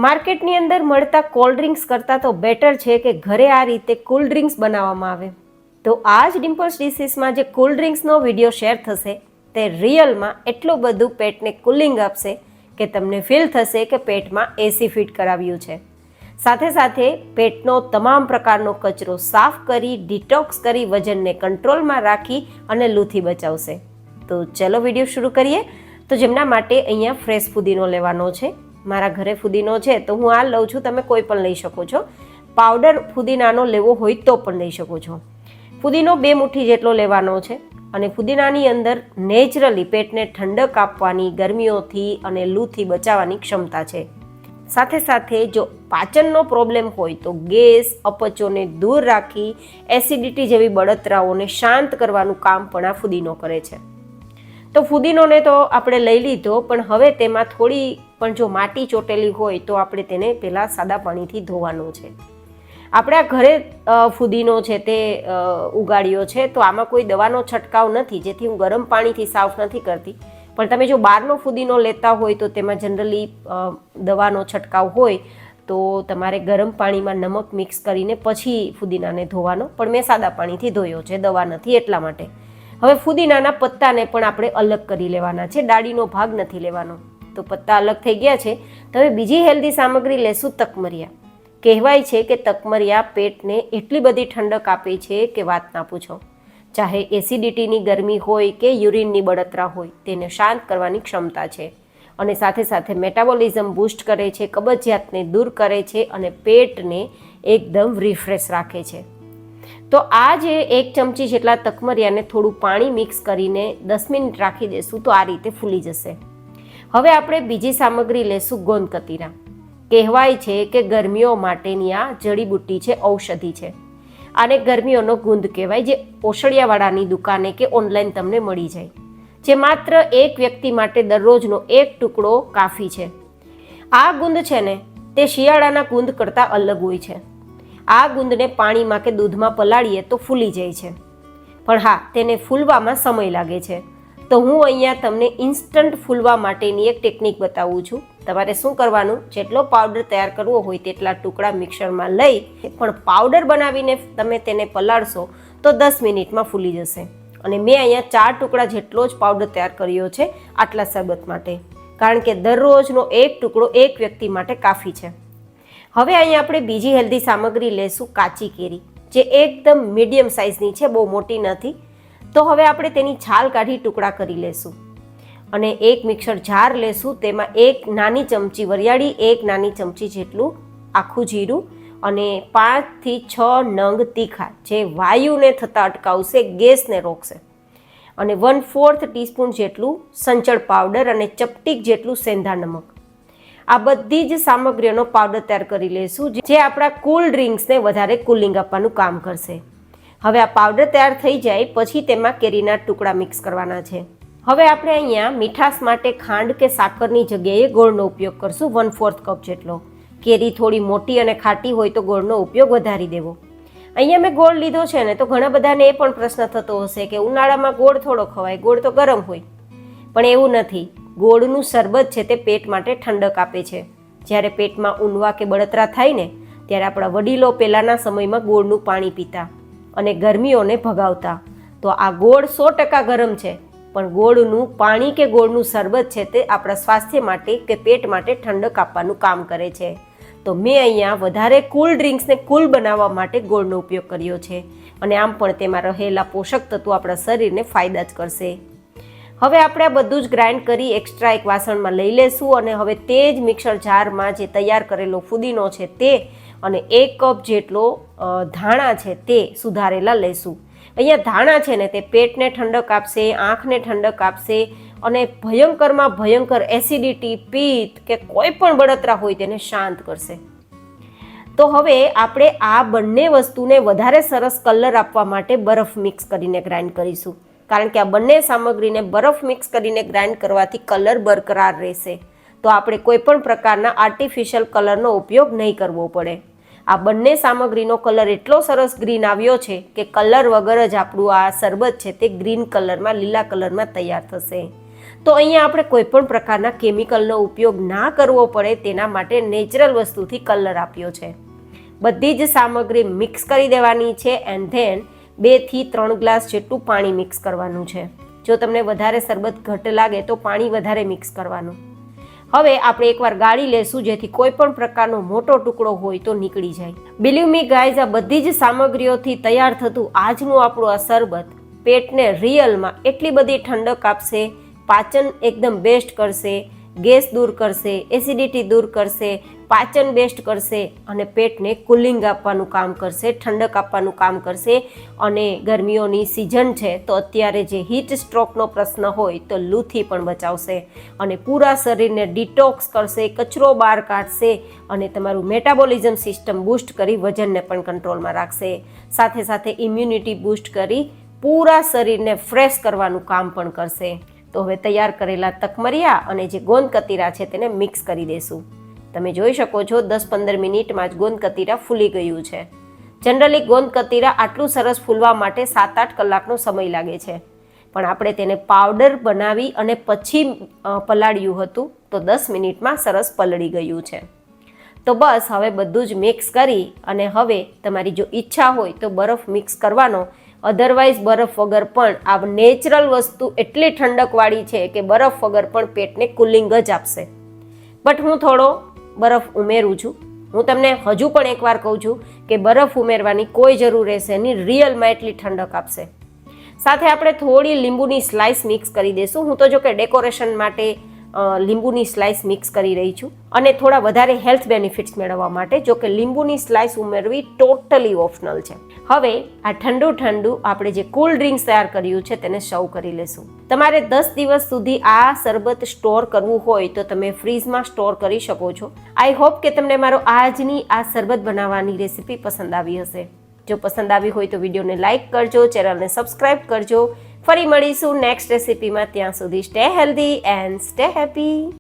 માર્કેટની અંદર મળતા કોલ્ડ ડ્રિંક્સ કરતાં તો બેટર છે કે ઘરે આ રીતે કુલ ડ્રિંક્સ બનાવવામાં આવે. તો આ જ ડિમ્પલ્સ ડિશીસમાં જે કુલ ડ્રિંક્સનો વિડીયો શેર થશે તે રિયલમાં એટલું બધું પેટને કુલિંગ આપશે કે તમને ફીલ થશે કે પેટમાં એસી ફિટ કરાવ્યું છે. સાથે સાથે પેટનો તમામ પ્રકારનો કચરો સાફ કરી ડિટોક્સ કરી વજનને કંટ્રોલમાં રાખી અને લૂથી બચાવશે. તો ચલો વિડીયો શરૂ કરીએ. તો જેમના માટે અહીંયા ફ્રેશ ફુદીનો લેવાનો છે. મારા ઘરે ફુદીનો છે તો હું આ લઉં છું, તમે કોઈ પણ લઈ શકો છો. પાવડર ફુદીનાનો લેવો હોય તો પણ લઈ શકો છો. ફુદીનો 2 મુઠ્ઠી જેટલો લેવાનો છે અને ફુદીનાની અંદર નેચરલી પેટને ઠંડક આપવાની, ગરમીઓથી અને લૂથી બચાવવાની ક્ષમતા છે. સાથે સાથે જો પાચનનો પ્રોબ્લેમ હોય તો ગેસ, અપચોને દૂર રાખી એસિડિટી જેવી બળતરાઓને શાંત કરવાનું કામ પણ આ ફુદીનો કરે છે. તો ફુદીનોને તો આપણે લઈ લીધો, પણ હવે તેમાં થોડી પણ જો માટી ચોટેલી હોય તો આપણે તેને પહેલાં સાદા પાણીથી ધોવાનો છે. આપણે આ ઘરે ફુદીનો છે તે ઉગાડ્યો છે, તો આમાં કોઈ દવાનો છંટકાવ નથી, જેથી હું ગરમ પાણીથી સાફ નથી કરતી. પણ તમે જો બહારનો ફુદીનો લેતા હોય તો તેમાં જનરલી દવાનો છંટકાવ હોય, તો તમારે ગરમ પાણીમાં નમક મિક્સ કરીને પછી ફુદીનાને ધોવાનો. પણ મેં સાદા પાણીથી ધોયો છે, દવા નથી એટલા માટે. હવે ફુદીનાના પત્તાને પણ આપણે અલગ કરી લેવાના છે, ડાળીનો ભાગ નથી લેવાનો. તો પત્તા અલગ થઈ ગયા છે. તો હવે બીજી હેલ્ધી સામગ્રી લેશું તકમરિયા. કહેવાય છે કે તકમરિયા પેટને એટલી બધી ઠંડક આપે છે કે વાત ના પૂછો. ચાહે એસિડિટીની ગરમી હોય કે યુરિનની બળતરા હોય, તેને શાંત કરવાની ક્ષમતા છે. અને સાથે સાથે મેટાબોલિઝમ બૂસ્ટ કરે છે, કબજિયાતને દૂર કરે છે અને પેટને એકદમ રિફ્રેશ રાખે છે. તો આ જે 1 ચમચી જેટલા તકમરિયાને થોડું પાણી મિક્સ કરીને 10 મિનિટ રાખી દેશું તો આ રીતે ફૂલી જશે. હવે આપણે બીજી સામગ્રી લેશું ગોંદ કતીરા. કહેવાય છે કે ગરમીઓ માટેની આ જડીબુટ્ટી છે, ઔષધિ છે. આને ગરમીઓનો ગુંદ કહેવાય, જે ઓસળિયાવાળાની દુકાને કે ઓનલાઈન તમને મળી જાય, જે માત્ર એક વ્યક્તિ માટે દરરોજનો 1 ટુકડો કાફી છે. આ ગુંદ છે ને તે શિયાળાના ગુંદ કરતાં અલગ હોય છે. આ ગુંદને પાણીમાં કે દૂધમાં પલાળીએ તો ફૂલી જાય છે, પણ હા, તેને ફૂલવામાં સમય લાગે છે. તો હું અહીંયા તમને ઇન્સ્ટન્ટ ફૂલવા માટેની એક ટેકનિક બતાવું છું. તમારે શું કરવાનું, જેટલો પાવડર તૈયાર કરવો હોય તેટલા ટુકડા મિક્સરમાં લઈ પણ પાવડર બનાવીને તમે તેને પલાળશો તો 10 મિનિટમાં ફૂલી જશે. અને મેં અહીંયા 4 ટુકડા જેટલો જ પાવડર તૈયાર કર્યો છે આટલા શરબત માટે, કારણ કે દરરોજનો 1 ટુકડો એક વ્યક્તિ માટે કાફી છે. હવે અહીંયા આપણે બીજી હેલ્ધી સામગ્રી લેશું કાચી કેરી, જે એકદમ મીડિયમ સાઇઝની છે, બહુ મોટી નથી. તો હવે આપણે તેની છાલ કાઢી ટુકડા કરી લેશું અને એક મિક્સર જાર લેશું. તેમાં 1 નાની ચમચી વરિયાળી, 1 નાની ચમચી જેટલું આખું જીરું અને 5 થી 6 નંગ તીખા, જે વાયુને થતાં અટકાવશે, ગેસને રોકશે. અને 1/4 ટીસ્પૂન જેટલું સંચળ પાવડર અને ચપટીક જેટલું સેંધા નમક. આ બધી જ સામગ્રીઓનો પાવડર તૈયાર કરી લેશું, જે આપણા કુલ ડ્રિંક્સને વધારે કુલિંગ આપવાનું કામ કરશે. હવે આ પાવડર તૈયાર થઈ જાય પછી તેમાં કેરીના ટુકડા મિક્સ કરવાના છે. હવે આપણે અહીંયા મીઠાશ માટે ખાંડ કે સાકરની જગ્યાએ ગોળનો ઉપયોગ કરશું, 1/4 કપ જેટલો. કેરી થોડી મોટી અને ખાટી હોય તો ગોળનો ઉપયોગ વધારી દેવો. અહીંયા મેં ગોળ લીધો છે ને, તો ઘણા બધાને એ પણ પ્રશ્ન થતો હશે કે ઉનાળામાં ગોળ થોડો ખવાય, ગોળ તો ગરમ હોય. પણ એવું નથી. ગોળનું શરબત છે તે પેટ માટે ઠંડક આપે છે. જ્યારે પેટમાં ઊંધવા કે બળતરા થાય ને, ત્યારે આપણા વડીલો પહેલાંના સમયમાં ગોળનું પાણી પીતા અને ગરમીઓને ભગાવતા. તો આ ગોળ 100% ગરમ છે, પણ ગોળનું પાણી કે ગોળનું શરબત છે તે આપણા સ્વાસ્થ્ય માટે કે પેટ માટે ઠંડક આપવાનું કામ કરે છે. તો મેં અહીંયા વધારે કુલ ડ્રિંક્સને કુલ બનાવવા માટે ગોળનો ઉપયોગ કર્યો છે. અને આમ પણ તેમાં રહેલા પોષક તત્વો આપણા શરીરને ફાયદા જ કરશે. હવે આપણે આ બધું જ ગ્રાઇન્ડ કરી એક્સ્ટ્રા એક વાસણમાં લઈ લેશું અને હવે તે જ મિક્સર જારમાં જે તૈયાર કરેલો ફુદીનો છે તે અને 1 કપ જેટલો ધાણા છે તે સુધારેલા લેશું. અહીંયા ધાણા છે ને તે પેટને ઠંડક આપશે, આંખને ઠંડક આપશે અને ભયંકરમાં ભયંકર એસિડિટી, પિત્ત કે કોઈ પણ બળતરા હોય તેને શાંત કરશે. તો હવે આપણે આ બંને વસ્તુને વધારે સરસ કલર આપવા માટે બરફ મિક્સ કરીને ગ્રાઇન્ડ કરીશું, કારણ કે આ બંને સામગ્રીને બરફ મિક્સ કરીને ગ્રાઇન્ડ કરવાથી કલર બરકરાર રહેશે. તો આપણે કોઈ પણ પ્રકારના આર્ટિફિશિયલ કલરનો ઉપયોગ નહીં કરવો પડે. આ બંને સામગ્રીનો કલર એટલો સરસ ગ્રીન આવ્યો છે કે કલર વગર જ આપણું આ શરબત છે તે ગ્રીન કલરમાં, લીલા કલરમાં તૈયાર થશે. તો અહીંયા આપણે કોઈ પણ પ્રકારના કેમિકલનો ઉપયોગ ના કરવો પડે તેના માટે નેચરલ વસ્તુથી કલર આપ્યો છે. બધી જ સામગ્રી મિક્સ કરી દેવાની છે એન્ડ ધેન 2 થી 3 ગ્લાસ જેટલું પાણી મિક્સ કરવાનું છે. જો તમને વધારે શરબત ઘટ લાગે તો પાણી વધારે મિક્સ કરવાનું. હવે આપણે એકવાર ગાળી લેશું જેથી કોઈ પણ પ્રકારનો મોટો ટુકડો હોય તો નીકળી જાય. બિલીવ મી ગાઈઝ, આ બધી જ સામગ્રીઓથી તૈયાર થતું આજનું આપણું આ શરબત પેટને રિયલમાં એટલી બધી ઠંડક આપશે, પાચન એકદમ બેસ્ટ કરશે, ગેસ દૂર કરશે, એસિડિટી દૂર કરશે, પાચન બેસ્ટ કરશે અને પેટને કુલિંગ આપવાનું કામ કરશે, ઠંડક આપવાનું કામ કરશે. અને ગરમીઓની સિઝન છે તો અત્યારે જે હીટ સ્ટ્રોકનો પ્રશ્ન હોય તો લૂથી પણ બચાવશે અને પૂરા શરીરને ડિટોક્સ કરશે, કચરો બહાર કાઢશે અને તમારું મેટાબોલિઝમ સિસ્ટમ બૂસ્ટ કરી વજનને પણ કંટ્રોલમાં રાખશે. સાથે સાથે ઇમ્યુનિટી બૂસ્ટ કરી પૂરા શરીરને ફ્રેશ કરવાનું કામ પણ કરશે. તો હવે તૈયાર કરેલા તકમરિયા અને જે ગોંદ કતીરા છે તેને મિક્સ કરી દેશું. તમે જોઈ શકો છો 10-15 મિનિટમાં જ ગોંદ કતીરા ફૂલી ગયું છે. જનરલી ગોંદ કતીરા આટલું સરસ ફૂલવા માટે 7-8 કલાકનો સમય લાગે છે, પણ આપણે તેને પાવડર બનાવી અને પછી પલાળ્યું હતું તો 10 મિનિટમાં સરસ પલળી ગયું છે. તો બસ હવે બધું જ મિક્સ કરી અને હવે તમારી જો ઈચ્છા હોય તો બરફ મિક્સ કરવાનો, અધરવાઇઝ બરફ વગર પણ આ નેચરલ વસ્તુ એટલી ઠંડકવાળી છે કે બરફ વગર પણ પેટને કુલિંગ જ આપશે. બટ હું થોડો બરફ ઉમેરું છું. હું તમને હજુ પણ એકવાર કહું છું કે બરફ ઉમેરવાની કોઈ જરૂર રહેશે નહીં, રિયલમાં એટલી ઠંડક આપશે. સાથે આપણે થોડી લીંબુની સ્લાઇસ મિક્સ કરી દઈશું. હું તો જો કે ડેકોરેશન માટે લીંબુની સ્લાઇસ મિક્સ કરી રહી છું અને થોડા વધારે હેલ્થ બેનિફિટ્સ મેળવવા માટે જો કે લીંબુની સ્લાઇસ ઉમેરવી ટોટલી ઓપ્શનલ છે. હવે આ ઠંડુ ઠંડુ આપણે જે કોલ્ડ ડ્રિંક્સ તૈયાર કર્યું છે તેને સર્વ કરી લેશું. તમારે 10 દિવસ સુધી આ શરબત સ્ટોર કરવું હોય તો તમે ફ્રીઝમાં સ્ટોર કરી શકો છો. આઈ હોપ કે તમને મારો આજની આ શરબત બનાવવાની રેસીપી પસંદ આવી હશે. જો પસંદ આવી હોય તો વિડીયોને લાઇક કરજો, ચેનલને સબસ્ક્રાઇબ કરજો. ફરી મળીશું નેક્સ્ટ રેસીપીમાં. ત્યાં સુધી stay healthy and stay happy.